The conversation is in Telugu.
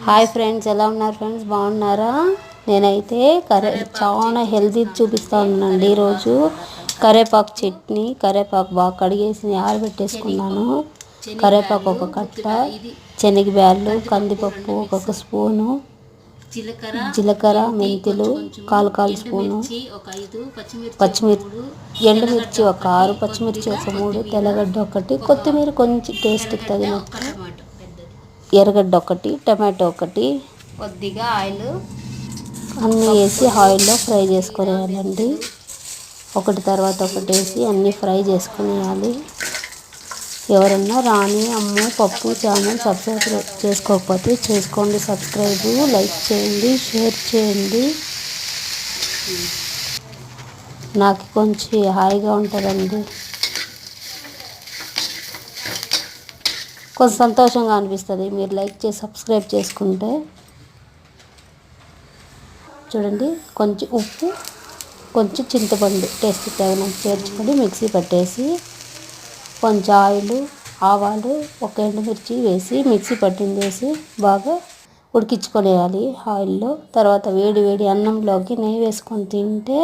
హాయ్ ఫ్రెండ్స్, ఎలా ఉన్నారు ఫ్రెండ్స్? బాగున్నారా? నేనైతే చాలా హెల్తీ చూపిస్తానండి. ఈరోజు కరేపాకు చట్నీ. కరేపాకు బాగా కడిగేసి ఆరబెట్టేసుకున్నాను. కరేపాకు ఒక కట్ట, శనగబ్యాళ్ళు, కందిపప్పు ఒక స్పూను, జీలకర్ర, మెంతులు కాలు స్పూను, పచ్చిమిర్చి, ఎండుమిర్చి ఒక 6, పచ్చిమిర్చి ఒక 3, తెల్లగడ్డ ఒకటి, కొత్తిమీర కొంచెం టేస్ట్కి తగినట్టు, ఎర్రగడ్డ ఒకటి, టమాటో ఒకటి, కొద్దిగా ఆయిల్ అన్నీ వేసి ఆయిల్లో ఫ్రై చేసుకునేయాలండి. ఒకటి తర్వాత ఒకటి వేసి అన్నీ ఫ్రై చేసుకునేయాలి. ఎవరన్నా రాని అమ్ము పప్పు ఛానల్ సబ్స్క్రైబ్ చేసుకోకపోతే చేసుకోండి. సబ్స్క్రైబ్, లైక్ చేయండి, షేర్ చేయండి. నాకు కొంచెం హాయిగా ఉంటుందండి, కొంచెం సంతోషంగా అనిపిస్తుంది మీరు లైక్ చేసి సబ్స్క్రైబ్ చేసుకుంటే. చూడండి, కొంచెం ఉప్పు, కొంచెం చింతపండు టేస్ట్ తగినంత చేర్చుకొని మిక్సీ పట్టేసి, కొంచెం ఆయిల్, ఆవాలు, ఒక ఎండుమిర్చి వేసి మిక్సీ పట్టింది వేసి బాగా ఉడికించుకొనేయాలి ఆయిల్లో. తర్వాత వేడి వేడి అన్నంలోకి నెయ్యి వేసుకొని తింటే